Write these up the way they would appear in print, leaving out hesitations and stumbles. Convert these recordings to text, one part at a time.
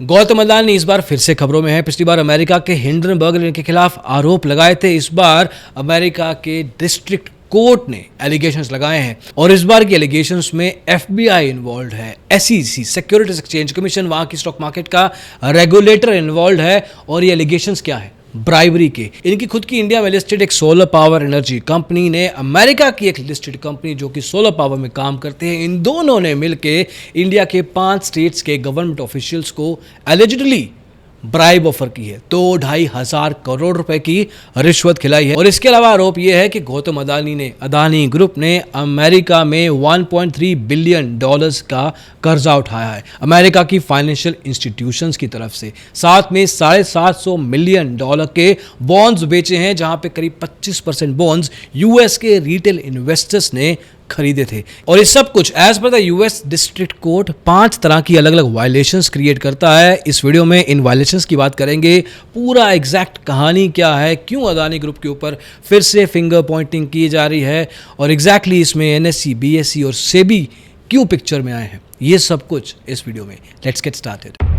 गौतम अदानी इस बार फिर से खबरों में है। पिछली बार अमेरिका के हिंडनबर्ग ने इनके खिलाफ आरोप लगाए थे। इस बार अमेरिका के डिस्ट्रिक्ट कोर्ट ने एलिगेशंस लगाए हैं और इस बार की एलिगेशंस में एफबीआई इन्वॉल्व है, एसईसी सिक्योरिटीज एक्सचेंज कमीशन, वहां की स्टॉक मार्केट का रेगुलेटर इन्वॉल्व है। और ये एलिगेशंस क्या है? ब्राइबरी के। इनकी खुद की इंडिया में लिस्टेड एक सोलर पावर एनर्जी कंपनी ने अमेरिका की एक लिस्टेड कंपनी जो कि सोलर पावर में काम करते हैं, इन दोनों ने मिलकर इंडिया के 5 स्टेट्स के गवर्नमेंट ऑफिशियल्स को एलिजिडली ब्राइब ऑफर की है। 2,500 करोड़ रुपए की रिश्वत खिलाई है। और इसके अलावा आरोप यह है कि गौतम अदानी ग्रुप ने अमेरिका में $1.3 बिलियन का कर्जा उठाया है अमेरिका की फाइनेंशियल इंस्टीट्यूशंस की तरफ से। साथ में $750 मिलियन के बॉन्ड्स बेचे हैं, जहां पे करीब 25% बॉन्ड्स यूएस के रिटेल इन्वेस्टर्स ने खरीदे थे। और ये सब कुछ as per the US district court 5 तरह की अलग अलग वायलेशंस क्रिएट करता है। इस वीडियो में इन वायलेशंस की बात करेंगे, पूरा एग्जैक्ट कहानी क्या है, क्यों अदानी ग्रुप के ऊपर फिर से फिंगर पॉइंटिंग की जा रही है और एग्जैक्टली इसमें एनएससी, बीएसई और सेबी क्यों पिक्चर में आए हैं, ये सब कुछ इस वीडियो में। Let's get started.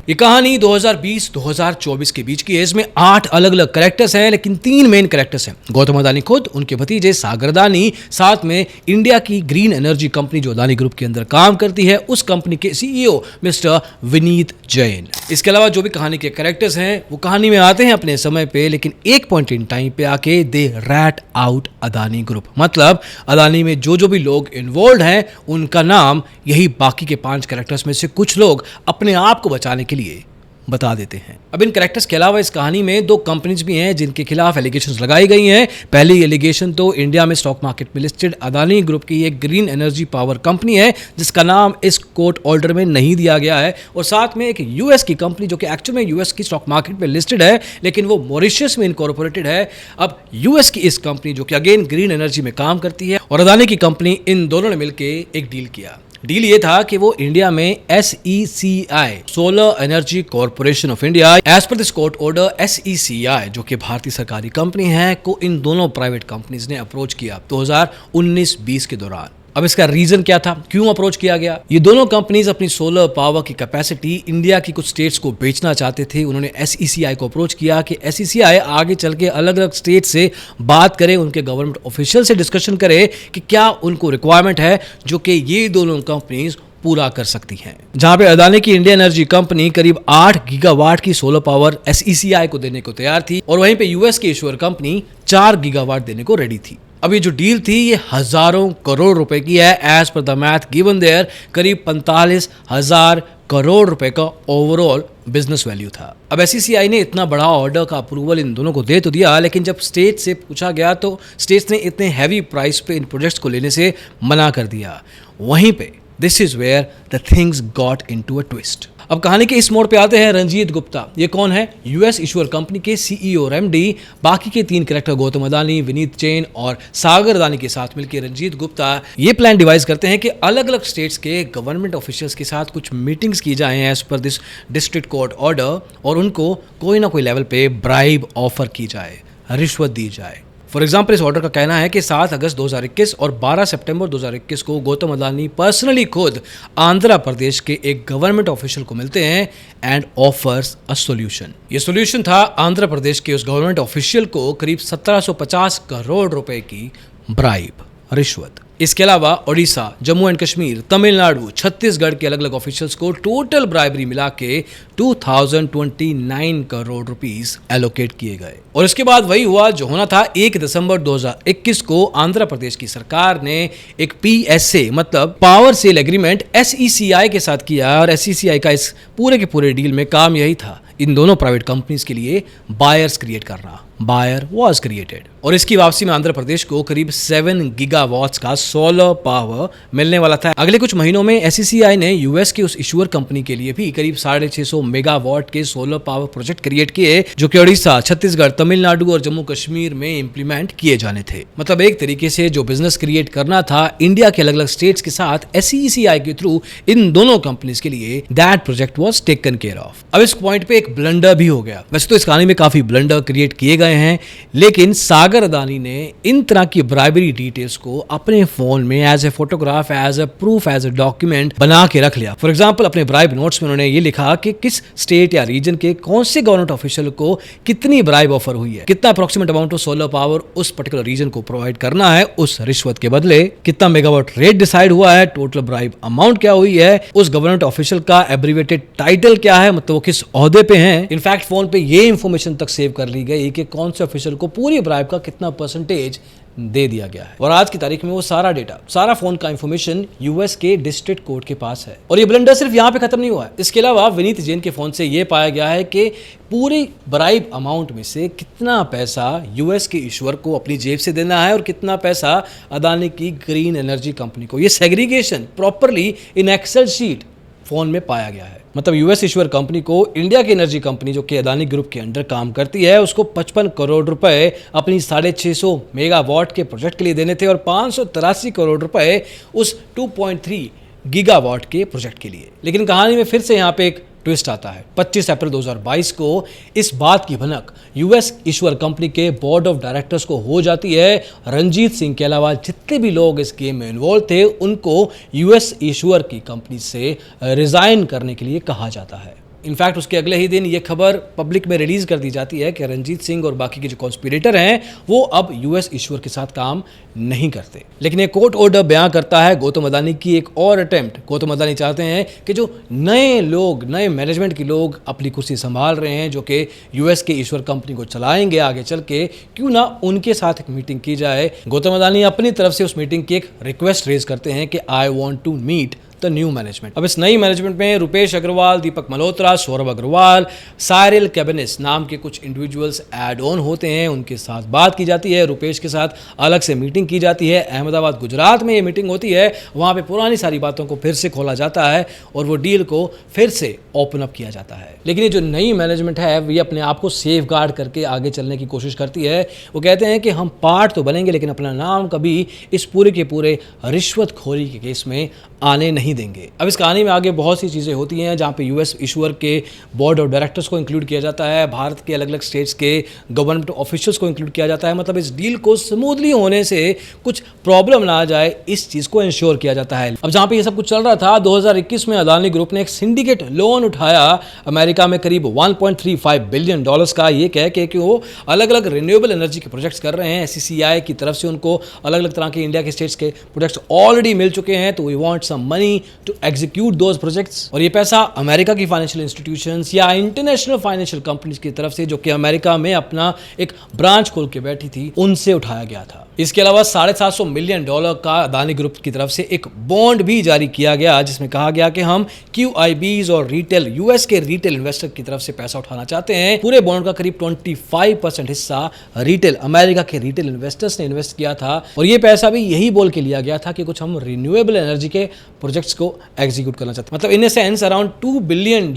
ये कहानी 2020-2024 के बीच की है। इसमें 8 अलग अलग कैरेक्टर्स हैं, लेकिन 3 मेन कैरेक्टर्स हैं। गौतम अदानी खुद, उनके भतीजे सागर अदानी, साथ में इंडिया की ग्रीन एनर्जी कंपनी जो अदानी ग्रुप के अंदर काम करती है, उस कंपनी के सीईओ मिस्टर विनीत जैन। इसके अलावा जो भी कहानी के कैरेक्टर्स हैं वो कहानी में आते हैं अपने समय पे, लेकिन एक पॉइंट इन टाइम पे आके दे रैट आउट अदानी ग्रुप। मतलब अदानी में जो भी लोग इन्वॉल्व हैं उनका नाम यही बाकी के 5 कैरेक्टर्स में से कुछ लोग अपने आप को बचाने के लिए बता देते हैं। अब इन कैरेक्टर्स के अलावा इस कहानी में 2 कंपनीज भी हैं जिनके खिलाफ एलिगेशंस लगाई गई हैं। पहली एलिगेशन तो इंडिया में स्टॉक मार्केट में लिस्टेड अदानी ग्रुप की एक ग्रीन एनर्जी पावर कंपनी है जिसका नाम इस कोर्ट ऑर्डर में नहीं दिया गया है, और साथ में एक यूएस की कंपनी जो कि एक्चुअल में यूएस की स्टॉक मार्केट में लिस्टेड है लेकिन वो मॉरिशस में इनकॉर्पोरेटेड है। अब यूएस की इस कंपनी जो कि अगेन ग्रीन एनर्जी में काम करती है और अदानी की कंपनी, इन दोनों ने मिलकर एक डील किया। डील ये था कि वो इंडिया में SECI solar energy corporation of India, as per this court order SECI जो कि भारतीय सरकारी कंपनी है, को इन दोनों प्राइवेट कंपनीज ने अप्रोच किया 2019-20 के दौरान। अब इसका रीजन क्या था, क्यों अप्रोच किया गया? ये दोनों कंपनीज अपनी सोलर पावर की कैपेसिटी इंडिया की कुछ स्टेट्स को बेचना चाहते थे। उन्होंने SECI को अप्रोच किया कि SECI आगे चल के अलग अलग स्टेट से बात करे, उनके गवर्नमेंट ऑफिशियल से डिस्कशन करे कि क्या उनको रिक्वायरमेंट है जो कि ये दोनों कंपनीज पूरा कर सकती हैं। जहां पे अदानी की इंडियन एनर्जी कंपनी करीब 8 गीगावाट की सोलर पावर SECI को देने को तैयार थी और वहीं पे यूएस की ईश्वर कंपनी 4 गीगावाट देने को रेडी थी। अब ये जो डील थी ये हजारों करोड़ रुपए की है। As per the math given there करीब 45,000 करोड़ रुपए का ओवरऑल बिजनेस वैल्यू था। अब SECI ने इतना बड़ा ऑर्डर का अप्रूवल इन दोनों को दे तो दिया, लेकिन जब स्टेट से पूछा गया तो स्टेट्स ने इतने हैवी प्राइस पे इन प्रोजेक्ट्स को लेने से मना कर दिया। वहीं पे this is where the things got into a twist. अब कहानी के इस मोड़ पे आते हैं रंजीत गुप्ता। ये कौन है? यूएस ईश्वर कंपनी के सीईओ और एमडी। बाकी के 3 कैरेक्टर गौतम अदानी, विनीत जैन और सागर अदानी के साथ मिलकर रंजीत गुप्ता ये प्लान डिवाइस करते हैं कि अलग अलग स्टेट्स के गवर्नमेंट ऑफिशियल्स के साथ कुछ मीटिंग्स की जाएं as per this district court order, और उनको कोई ना कोई लेवल पे ब्राइब ऑफर की जाए, रिश्वत दी जाए। फॉर एग्जाम्पल इस ऑर्डर का कहना है कि 7 अगस्त 2021 और 12 सितंबर 2021 को गौतम अदानी पर्सनली खुद आंध्र प्रदेश के एक गवर्नमेंट ऑफिशियल को मिलते हैं एंड ऑफर्स अ सॉल्यूशन। ये सॉल्यूशन था आंध्र प्रदेश के उस गवर्नमेंट ऑफिशियल को करीब 1750 करोड़ रुपए की ब्राइब, रिश्वत। इसके अलावा ओडिशा, जम्मू एंड कश्मीर, तमिलनाडु, छत्तीसगढ़ के अलग अलग ऑफिशियल्स को टोटल ब्राइबरी मिला के 2029 करोड़ रुपीस एलोकेट किए गए। और इसके बाद वही हुआ जो होना था। 1 दिसंबर 2021 को आंध्र प्रदेश की सरकार ने एक PSA मतलब पावर सेल एग्रीमेंट SECI के साथ किया, और SECI का इस पूरे के पूरे डील में काम यही था, इन दोनों प्राइवेट कंपनीज के लिए बायर्स क्रिएट करना। बायर वॉज क्रिएटेड और इसकी वापसी में आंध्र प्रदेश को करीब 7 गीगावाट्स का सोलर पावर मिलने वाला था। अगले कुछ महीनों में SECI ने यूएस के उस इश्यूअर कंपनी के लिए भी करीब 650 मेगावाट के सोलर पावर प्रोजेक्ट क्रिएट किए, जो कि ओडिशा, छत्तीसगढ़, तमिलनाडु और जम्मू कश्मीर में इंप्लीमेंट किए जाने थे। मतलब एक तरीके से जो बिजनेस क्रिएट करना था इंडिया के अलग अलग स्टेट्स के साथ SECI के थ्रू इन दोनों कंपनीज के लिए, that project was taken care of. अब इस पॉइंट पे एक ब्लंडर भी हो गया। वैसे तो इस कहानी में काफी ब्लंडर क्रिएट किए गए गए हैं, लेकिन सागर अदानी ने इन तरह की ब्राइबरी डिटेल्स को अपने फोन में as a photograph, as a proof, as a document बना के रख लिया। फॉर एग्जाम्पल, अपने ब्राइब नोट्स में उन्होंने ये लिखा कि किस स्टेट या रीजन के कौन से गवर्नमेंट ऑफिशियल को कितनी ब्राइब ऑफर हुई है, कितना approximate amount of solar power उस पर्टिकुलर रीजन को प्रोवाइड करना है उस रिश्वत के बदले, कितना मेगावाट रेट डिसाइड हुआ है, टोटल ब्राइब अमाउंट क्या हुई है, उस गवर्नमेंट ऑफिशियल का एब्रीवेटेड टाइटल क्या है, मतलब वो किस ओहदे पे हैं। इनफैक्ट फोन पे ये इंफॉर्मेशन तक सेव कर ली गई कि कौन से ऑफिशियल को पूरी ब्राइब का कितना परसेंटेज दे दिया गया है। और आज की तारीख में वो सारा डेटा, सारा फोन का इंफॉर्मेशन यूएस के डिस्ट्रिक्ट कोर्ट के पास है। और ये ब्लंडर सिर्फ यहां पे खत्म नहीं हुआ है। इसके अलावा विनीत जैन के फोन से ये पाया गया है कि पूरी ब्राइब अमाउंट में से कितना पैसा यूएस के ईश्वर को अपनी जेब से देना है और कितना पैसा अदानी की ग्रीन एनर्जी कंपनी को। ये segregation properly in Excel sheet phone में पाया गया है। मतलब यूएस ईश्वर कंपनी को इंडिया की एनर्जी कंपनी जो कि अदानी ग्रुप के अंडर काम करती है, उसको 55 करोड़ रुपए अपनी 650 मेगावाट के प्रोजेक्ट के लिए देने थे और 583 करोड़ रुपए उस 2.3 गीगावाट के प्रोजेक्ट के लिए। लेकिन कहानी में फिर से यहाँ पे एक ट्विस्ट आता है। 25 अप्रैल 2022 को इस बात की भनक यूएस ईश्वर कंपनी के बोर्ड ऑफ डायरेक्टर्स को हो जाती है। रंजीत सिंह के अलावा जितने भी लोग इस गेम में इन्वॉल्व थे उनको यूएस ईश्वर की कंपनी से रिजाइन करने के लिए कहा जाता है। इनफैक्ट उसके अगले ही दिन ये खबर पब्लिक में रिलीज कर दी जाती है कि रंजीत सिंह और बाकी के जो कॉन्स्पिरेटर हैं वो अब यूएस ईश्वर के साथ काम नहीं करते। लेकिन ये कोर्ट ऑर्डर बयां करता है गौतम अदानी की एक और अटेम्प्ट। गौतम अदानी चाहते हैं कि जो नए लोग, नए मैनेजमेंट के लोग अपनी कुर्सी संभाल रहे हैं, जो कि यूएस के ईश्वर कंपनी को चलाएंगे आगे चल के, क्यों ना उनके साथ एक मीटिंग की जाए। गौतम अदानी अपनी तरफ से उस मीटिंग की एक रिक्वेस्ट रेज करते हैं कि I want to meet the new management. अब इस नई मैनेजमेंट में रुपेश अग्रवाल, दीपक मल्होत्रा, सौरभ अग्रवाल, साइरल कैबिनेस नाम के कुछ इंडिविजुअल्स ऐड ऑन होते हैं। उनके साथ बात की जाती है, रुपेश के साथ अलग से मीटिंग की जाती है। अहमदाबाद गुजरात में ये मीटिंग होती है। वहाँ पे पुरानी सारी बातों को फिर से खोला जाता है और वो डील को फिर से ओपन अप किया जाता है। लेकिन ये जो नई मैनेजमेंट है ये अपने आप को सेफ गार्ड करके आगे चलने की कोशिश करती है। वो कहते हैं कि हम पार्ट तो बनेंगे लेकिन अपना नाम कभी इस पूरे के पूरे रिश्वतखोरी के केस में आने नहीं देंगे। अब इस कहानी में आगे बहुत सी चीज़ें होती हैं जहाँ पे यूएस ईश्वर के बोर्ड ऑफ डायरेक्टर्स को इंक्लूड किया जाता है, भारत के अलग अलग स्टेट्स के गवर्नमेंट ऑफिशियल्स को इंक्लूड किया जाता है। मतलब इस डील को स्मूथली होने से कुछ प्रॉब्लम ना आ जाए, इस चीज़ को इंश्योर किया जाता है। अब जहाँ पे ये सब कुछ चल रहा था, 2021 में अदानी ग्रुप ने एक सिंडिकेट लोन उठाया अमेरिका में करीब $1.35 बिलियन का, ये कह के कि वो अलग अलग रिन्यूएबल एनर्जी के प्रोजेक्ट्स कर रहे हैं। एससीसीआई की तरफ से उनको अलग अलग तरह के इंडिया के स्टेट्स के प्रोजेक्ट्स ऑलरेडी मिल चुके हैं, तो we want some money to execute those projects. और ये पैसा अमेरिका की फाइनेंशियल इंस्टीट्यूशंस या इंटरनेशनल फाइनेंशियल कंपनीज की तरफ से, जो कि अमेरिका में अपना एक ब्रांच खोल के बैठी थी, उनसे उठाया गया था। इसके अलावा $750 मिलियन का अदानी ग्रुप की तरफ से एक बॉन्ड भी जारी किया गया जिसमें कहा गया कि हम QIBs और रिटेल, यूएस के रिटेल इन्वेस्टर की तरफ से पैसा उठाना चाहते हैं। पूरे बॉन्ड का करीब 25% हिस्सा रिटेल, अमेरिका के रिटेल इन्वेस्टर्स ने इन्वेस्ट किया था। और ये पैसा भी यही बोल के लिया गया था कि कुछ हम रिन्यूएबल एनर्जी के प्रोजेक्ट्स को एग्जीक्यूट करना चाहते हैं। मतलब in a sense around $2 billion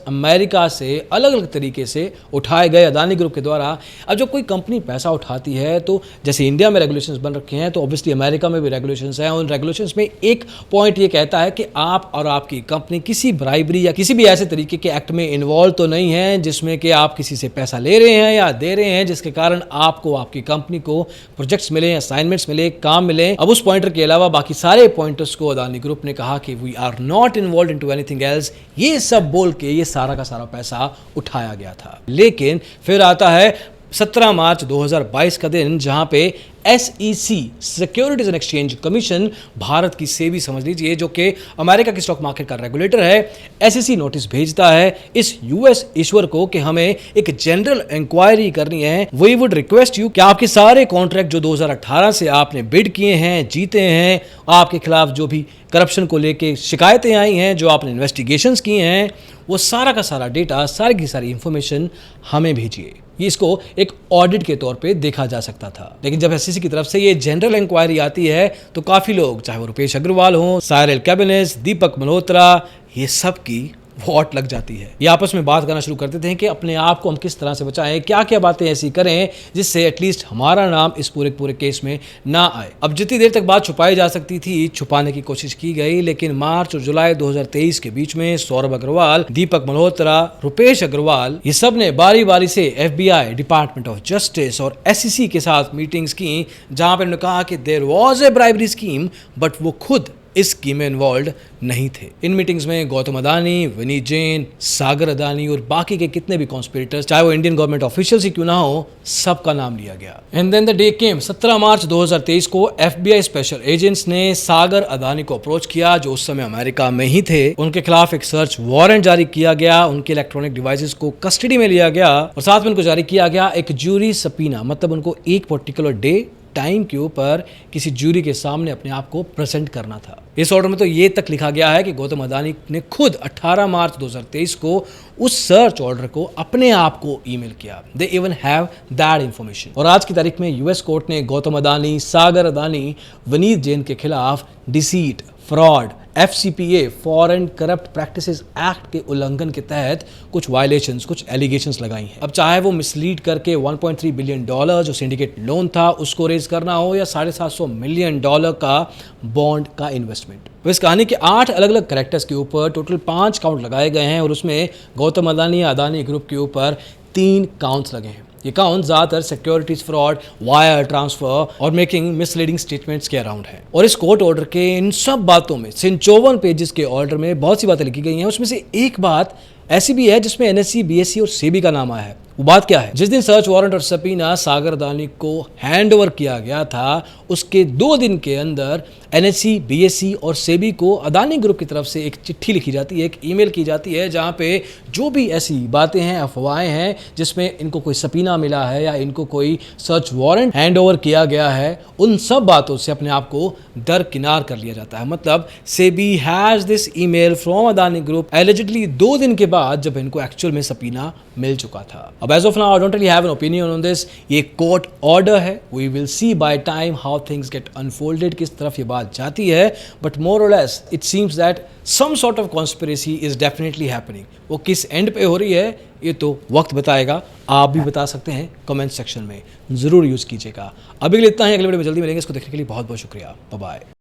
America से अलग अलग तरीके से उठाए गए अदानी ग्रुप के द्वारा। अब जब कोई कंपनी पैसा उठाती है तो जैसे इंडिया में रेगुलेशंस बन रखे हैं, तो ऑब्वियसली अमेरिका में भी रेगुलेशंस हैं। उन रेगुलेशंस में एक पॉइंट ये कहता है कि आप और आपकी कंपनी किसी ब्राइबरी या किसी भी ऐसे तरीके के एक्ट में इन्वॉल्व तो नहीं है जिसमें कि आप किसी से पैसा ले रहे हैं या दे रहे हैं जिसके कारण आपको, आपकी कंपनी को प्रोजेक्ट्स मिले, असाइनमेंट्स मिले, काम मिले। अब उस पॉइंटर के अलावा बाकी सारे पॉइंटर्स को अदानी ग्रुप ने कहा कि we are not involve into anything else. ये सब बोल के ये सारा का सारा पैसा उठाया गया था। लेकिन फिर आता है 17 मार्च 2022 का दिन, जहां पे SEC, securities and exchange commission, Bharat की सेबी समझ लीजिए, जो कि अमेरिका की स्टॉक मार्केट का रेगुलेटर है, SEC नोटिस भेजता है इस यूएस ईश्वर को कि हमें एक जनरल इंक्वायरी करनी है। वी वुड रिक्वेस्ट यू कि आपके सारे कॉन्ट्रैक्ट जो 2018 से आपने बिड किए हैं, जीते हैं, आपके खिलाफ जो भी करप्शन को लेके शिकायतें आई हैं, जो आपने इन्वेस्टिगेशंस किए हैं, वो सारा का सारा डेटा, सारी की सारी इंफॉर्मेशन हमें भेजिए। ये इसको एक ऑडिट के तौर पे देखा जा सकता था। लेकिन जब SEC की तरफ से ये जनरल इंक्वायरी आती है तो काफी लोग, चाहे वो रुपेश अग्रवाल हो, साइरल कैबिनेस, दीपक मल्होत्रा, ये सब की वॉट लग जाती है। ये आपस में बात करना शुरू कर देते हैं कि अपने आप को हम किस तरह से बचाएं, क्या क्या बातें ऐसी करें जिससे एटलीस्ट हमारा नाम इस पूरे केस में ना आए। अब जितनी देर तक बात छुपाई जा सकती थी छुपाने की कोशिश की गई, लेकिन मार्च और जुलाई 2023 के बीच में सौरभ अग्रवाल, दीपक मल्होत्रा, रुपेश अग्रवाल, ये सब ने बारी बारी से FBI, डिपार्टमेंट ऑफ जस्टिस और SEC के साथ मीटिंग्स की, जहां पर उन्होंने कहा कि there was a bribery scheme, but वो खुद इस स्कीम में इन्वॉल्व नहीं थे। इन मीटिंग्स में गौतम अदानी, विनीत जैन, सागर अदानी और बाकी के कितने भी कॉन्स्पिरेटर्स, चाहे वो इंडियन गवर्नमेंट ऑफिशियल ही क्यों ना हो, सबका नाम लिया गया। एंड देन द डे केम, 17 मार्च 2023 को FBI स्पेशल एजेंट्स ने सागर अदानी को अप्रोच किया, जो उस समय अमेरिका में ही थे। उनके खिलाफ एक सर्च वारंट जारी किया गया, उनके इलेक्ट्रॉनिक डिवाइसेस को कस्टडी में लिया गया और साथ में उनको जारी किया गया एक ज्यूरी सबीना, मतलब उनको एक पर्टिकुलर डे टाइम के ऊपर किसी ज्यूरी के सामने अपने आप को प्रेजेंट करना था। इस ऑर्डर में तो ये तक लिखा गया है कि गौतम अदानी ने खुद 18 मार्च 2023 को उस सर्च ऑर्डर को अपने आप को ईमेल किया। They even have that information. और आज की तारीख में US कोर्ट ने गौतम अदानी, सागर अदानी, विनीत जैन के खिलाफ deceit, fraud, FCPA, foreign corrupt practices act के उल्लंघन के तहत कुछ वायलेशंस, कुछ एलिगेशंस लगाई हैं। अब चाहे वो मिसलीड करके $1.3 बिलियन जो सिंडिकेट लोन था उसको रेज करना हो, या $750 मिलियन का बॉन्ड का इन्वेस्टमेंट। तो इस कहानी के 8 अलग अलग कैरेक्टर्स के ऊपर टोटल 5 काउंट लगाए गए हैं और उसमें गौतम अदानी अदानी ग्रुप के ऊपर 3 काउंट्स लगे हैं। ये काउंट ज्यादातर सिक्योरिटीज फ्रॉड, वायर ट्रांसफर और मेकिंग मिसलीडिंग स्टेटमेंट्स के अराउंड है। और इस कोर्ट ऑर्डर के इन सब बातों में 54 पेजेस के ऑर्डर में बहुत सी बातें लिखी गई हैं। उसमें से एक बात ऐसी भी है जिसमें NSE, BSE और SEBI का नाम आया है। वो बात क्या है? जिस दिन सर्च वारंट और सबीना सागर अदानी को हैंड ओवर किया गया था, उसके 2 दिन के अंदर NSE, BSE और SEBI को अदानी ग्रुप की तरफ से एक चिट्ठी लिखी जाती है, एक ईमेल की जाती है, जहां पे जो भी ऐसी बातें हैं, अफवाहें हैं जिसमें इनको कोई सबीना मिला है या इनको कोई सर्च वारंट हैंड ओवर किया गया है, उन सब बातों से अपने आप को दरकिनार कर लिया जाता है। मतलब SEBI has this email from Adani group allegedly 2 दिन के बाद, जब इनको एक्चुअल में सबीना मिल चुका था। अब as of now I don't really have an opinion on this. ये कोर्ट ऑर्डर है, we will see by time how things get unfolded, किस तरफ ये बात जाती है। But more or less it seems that some sort of conspiracy is definitely happening. वो किस एंड पे हो रही है ये तो वक्त बताएगा। आप भी बता सकते हैं कमेंट सेक्शन में, जरूर यूज कीजिएगा। अभी के लिए इतना ही, अगले वीडियो में जल्दी मिलेंगे। इसको देखने के लिए बहुत बहुत शुक्रिया। Bye bye.